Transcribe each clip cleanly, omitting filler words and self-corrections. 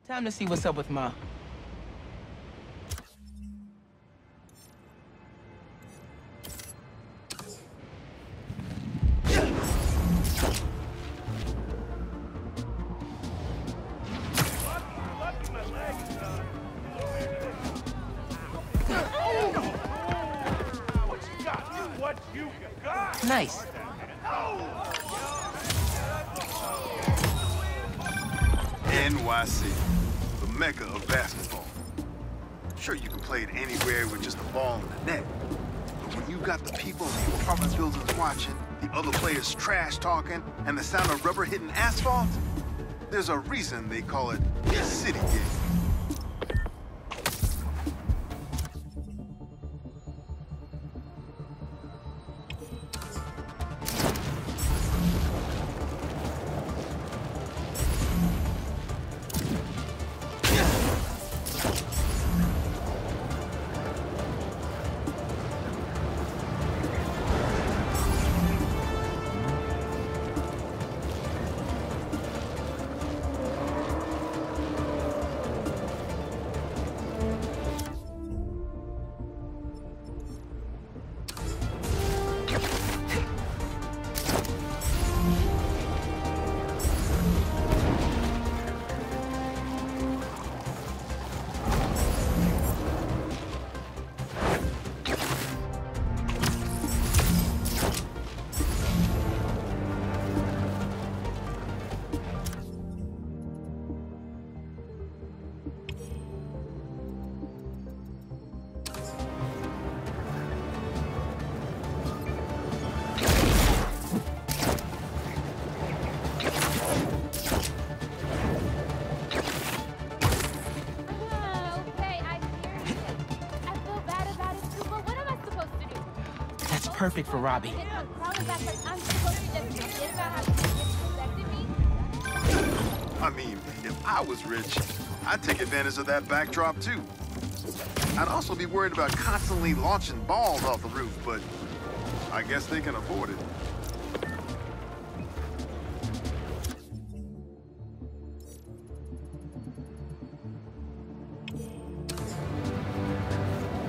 Time to see what's up with Ma. Nice. NYC, the mecca of basketball. Sure, you can play it anywhere with just a ball and a net. But when you got the people in the apartment buildings watching, the other players trash talking, and the sound of rubber hitting asphalt, there's a reason they call it a city game. Perfect for Robbie. I mean, if I was rich, I'd take advantage of that backdrop too. I'd also be worried about constantly launching balls off the roof, but I guess they can afford it.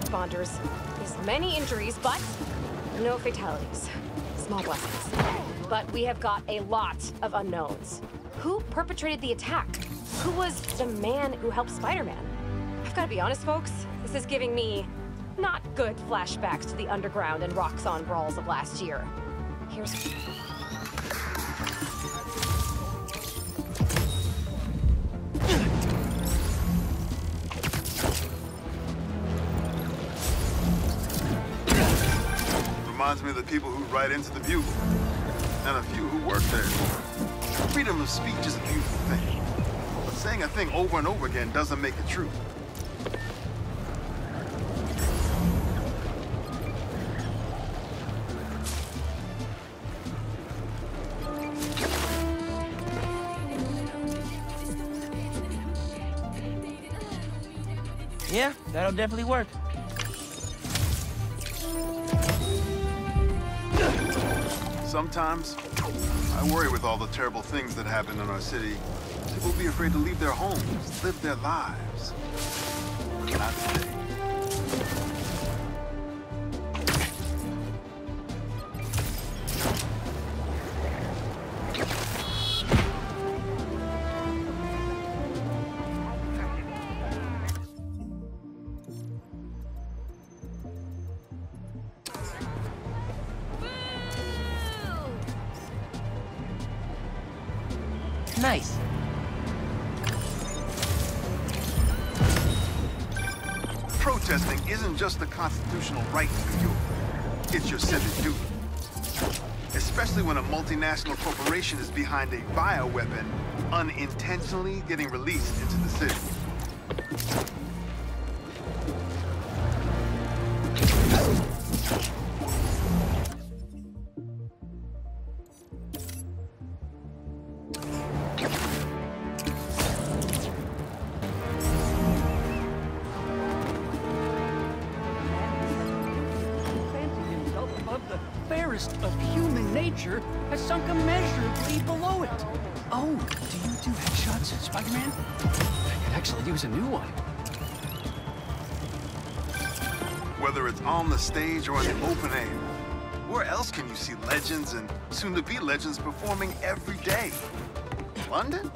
Responders. There's many injuries, but no fatalities. Small blessings. But we have got a lot of unknowns. Who perpetrated the attack? Who was the man who helped Spider-Man? I've got to be honest, folks. This is giving me not good flashbacks to the underground and Roxxon brawls of last year. Here's... Reminds me of the people who write into the Bugle, and a few who work there. Freedom of speech is a beautiful thing, but saying a thing over and over again doesn't make it true. Yeah, that'll definitely work. Sometimes, I worry with all the terrible things that happen in our city. People will be afraid to leave their homes, live their lives. But not today. Nice. Protesting isn't just a constitutional right in New York. It's your civic duty. Especially when a multinational corporation is behind a bioweapon unintentionally getting released into the city. Of human nature has sunk immeasurably below it. Oh, do you do headshots? guns, Spider-Man? I could actually use a new one. Whether it's on the stage or in the open air, where else can you see legends and soon-to-be legends performing every day? London?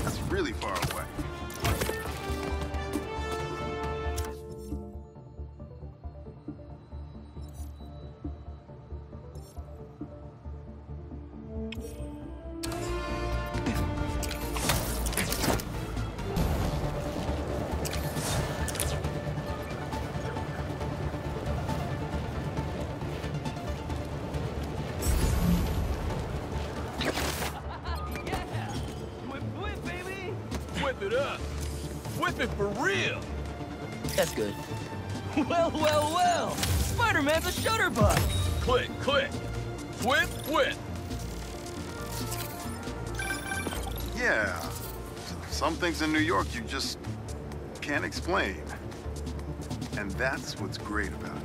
That's really far away. Whip it up. Whip it for real. That's good. Well, well, well. Spider-Man's a shutterbug. Click, click. Whip, whip. Yeah. Some things in New York you just can't explain. And that's what's great about it.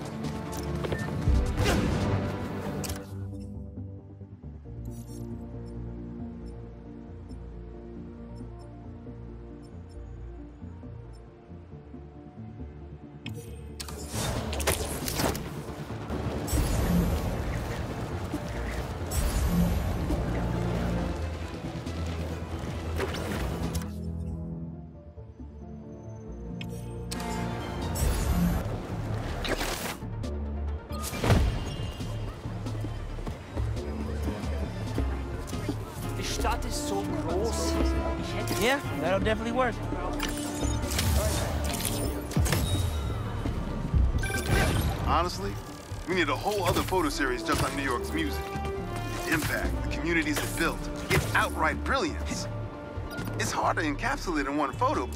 Stadt ist so groß. Yeah, that'll definitely work. Honestly, we need a whole other photo series just on New York's music. The impact, the communities it built, its outright brilliance. It's hard to encapsulate in one photo.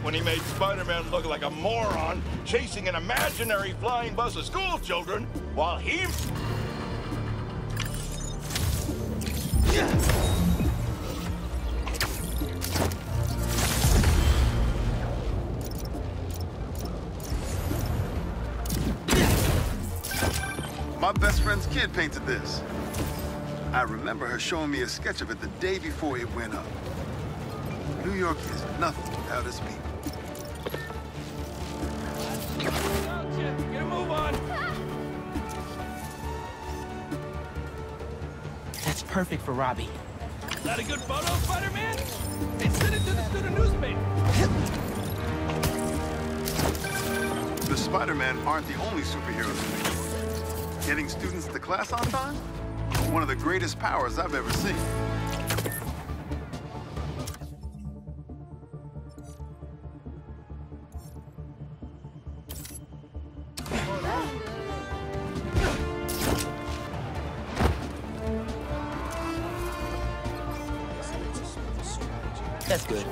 When he made Spider-Man look like a moron chasing an imaginary flying bus of school children while he... My best friend's kid painted this. I remember her showing me a sketch of it the day before it went up. New York is nothing without its people. Get a move on. That's perfect for Robbie. Is that a good photo, Spider-Man? Hey, send it to the student newspaper. The Spider-Man aren't the only superheroes in New York. Getting students to class on time? One of the greatest powers I've ever seen. That's good.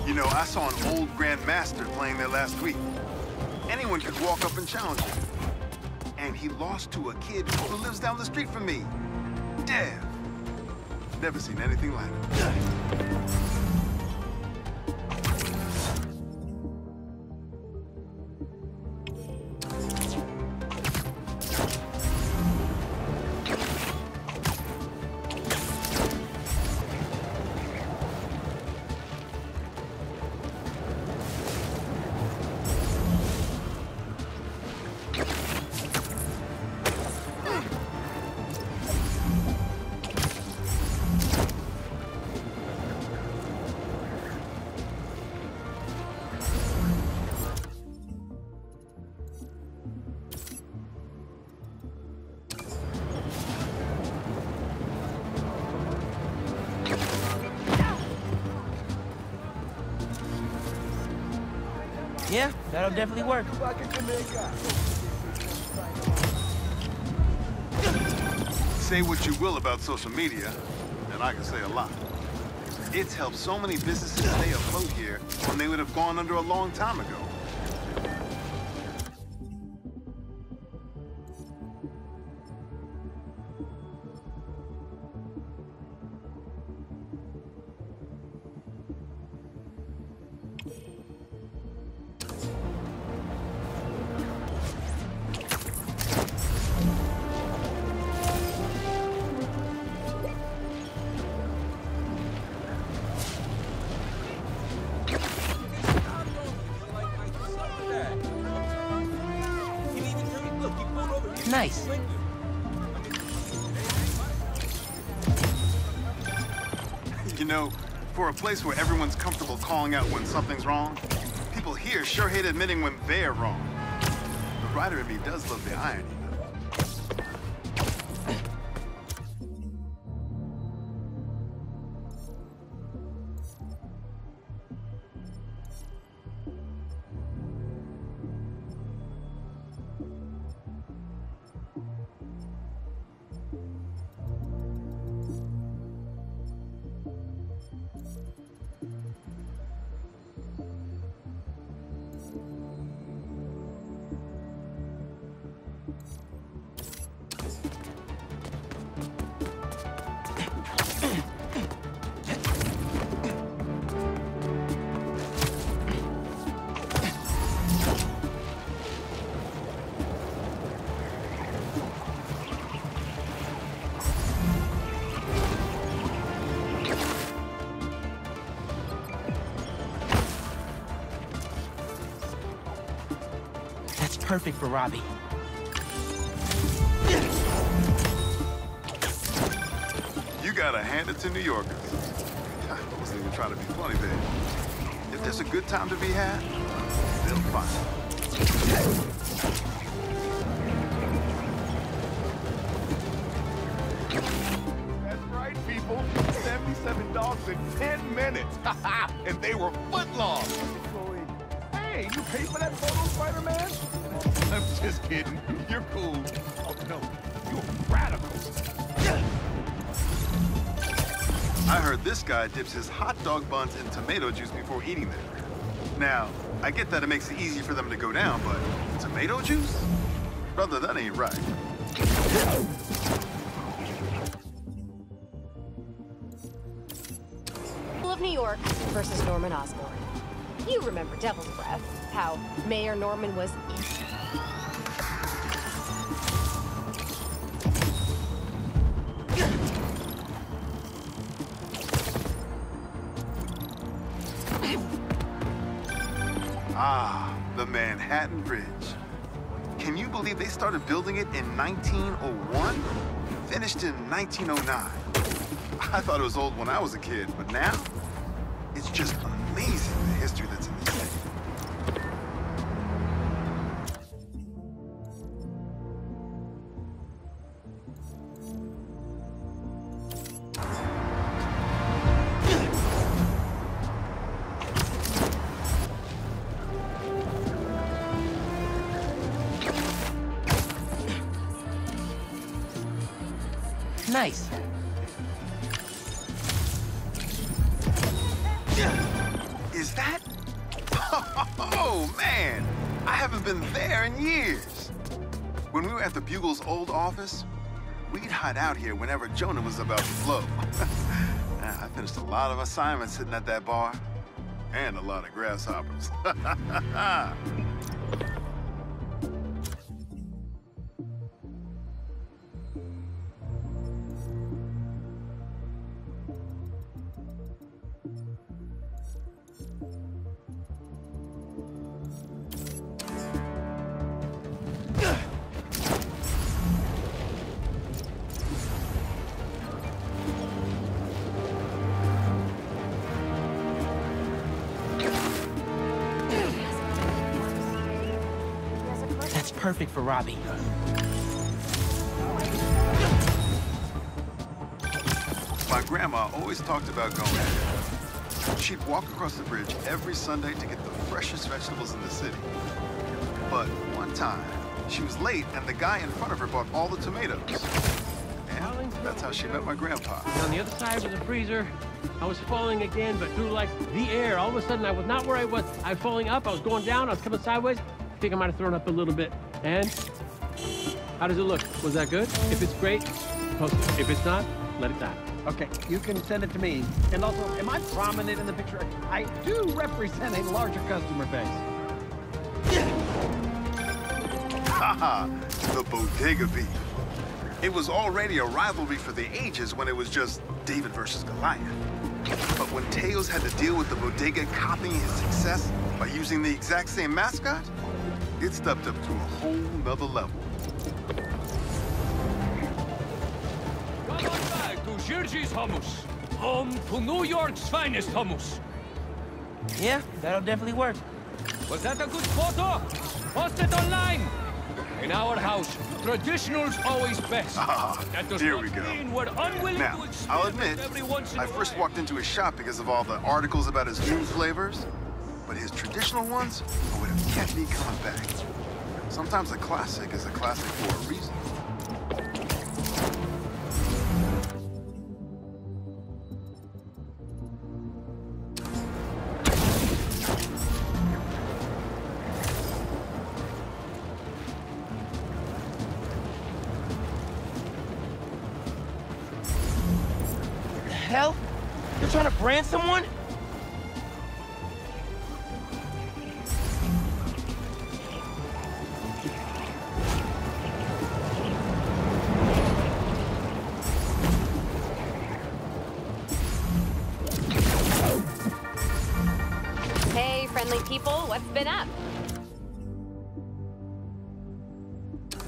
You know, I saw an old Grand Master playing there last week. Anyone could walk up and challenge him. And he lost to a kid who lives down the street from me. Dev. Never seen anything like it. Yeah, that'll definitely work. Say what you will about social media, and I can say a lot. It's helped so many businesses stay afloat here when they would have gone under a long time ago. You know, for a place where everyone's comfortable calling out when something's wrong, people here sure hate admitting when they're wrong. The writer in me does love the irony, though. That's perfect for Robbie. You gotta hand it to New Yorkers. I wasn't even trying to be funny there. If there's a good time to be had, they'll find it. That's right, people. 77 dogs in 10 minutes. And they were foot long. Hey, you pay for that photo, Spider-Man? I'm just kidding. You're cool. Oh, no. You're radical. I heard this guy dips his hot dog buns in tomato juice before eating them. Now, I get that it makes it easy for them to go down, but tomato juice? Brother, that ain't right. Of New York versus Norman Osborn. You remember Devil's Breath, how Mayor Norman was Ah, the Manhattan Bridge. Can you believe they started building it in 1901? Finished in 1909. I thought it was old when I was a kid, but now, it's just amazing the history that's in this city. Nice. Is that? Oh, man! I haven't been there in years. When we were at the Bugle's old office, we'd hide out here whenever Jonah was about to blow. I finished a lot of assignments sitting at that bar, and a lot of grasshoppers. That's perfect for Robbie. My grandma always talked about going there. She'd walk across the bridge every Sunday to get the freshest vegetables in the city. But one time, she was late and the guy in front of her bought all the tomatoes. And that's how she met my grandpa. On the other side was a freezer. I was falling again, but through like the air. All of a sudden, I was not where I was. I was falling up, I was going down, I was coming sideways. I think I might have thrown up a little bit. And how does it look? Was that good? If it's great, post it. If it's not, let it die. Okay, you can send it to me. And also, am I prominent in the picture? I do represent a larger customer base. Haha, the bodega beef. It was already a rivalry for the ages when it was just David versus Goliath. But when Teos had to deal with the bodega copying his success by using the exact same mascot, it stepped up to a whole nother level. Home to New York's finest hummus. Yeah, that'll definitely work. Was that a good photo? Post it online. In our house, traditional's always best. That does here not we go. mean we're unwilling Now, to I'll experiment admit, every once in I a first while. walked into his shop because of all the articles about his new flavors, but his traditional ones would have kept me coming back. Sometimes a classic is a classic for a reason. The hell? You're trying to brand someone? Hey, friendly people, what's been up?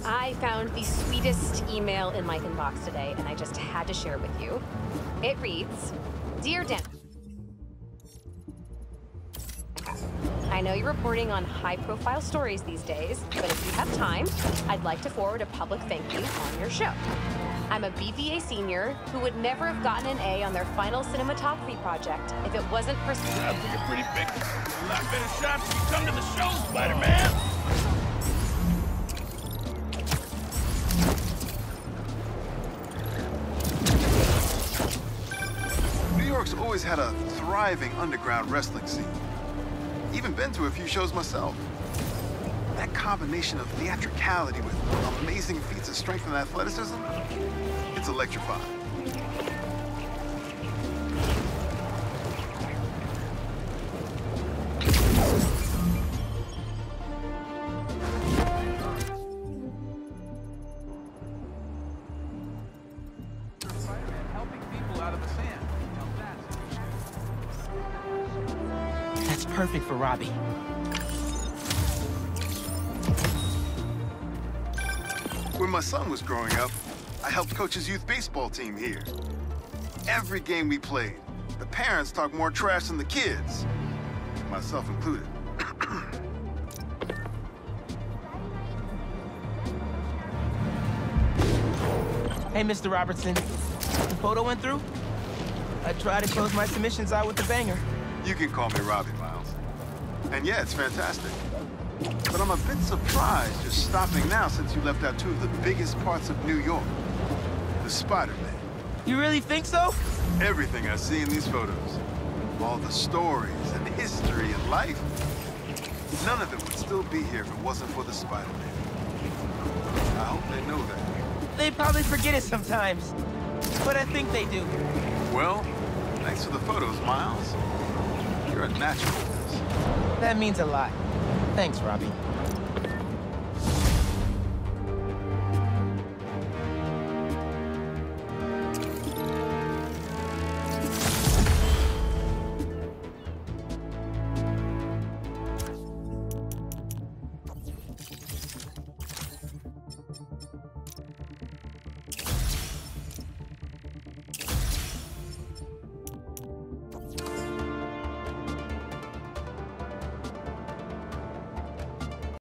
I found the sweetest email in my inbox today, and I just had to share it with you. It reads, Dear Dan, I know you're reporting on high-profile stories these days, but if you have time, I'd like to forward a public thank you on your show. I'm a BVA senior who would never have gotten an A on their final cinematography project if it wasn't for... Sounds like a pretty big, a lot better shots if you come to the show, Spider-Man. New York's always had a thriving underground wrestling scene. Even been to a few shows myself. That combination of theatricality with amazing feats of strength and athleticism, it's electrifying. Spider-Man helping people out of the sand. That's perfect for Robbie. When my son was growing up, I helped coach his youth baseball team here. Every game we played, the parents talked more trash than the kids, myself included. Hey, Mr. Robertson. The photo went through? I try to close my submissions out with a banger. You can call me Robbie, Miles. And yeah, it's fantastic. But I'm a bit surprised you're stopping now since you left out two of the biggest parts of New York. The Spider-Man. You really think so? Everything I see in these photos. All the stories and history and life. None of it would still be here if it wasn't for the Spider-Man. I hope they know that. They probably forget it sometimes. But I think they do. Well, thanks for the photos, Miles. You're a natural at this. That means a lot. Thanks, Robbie.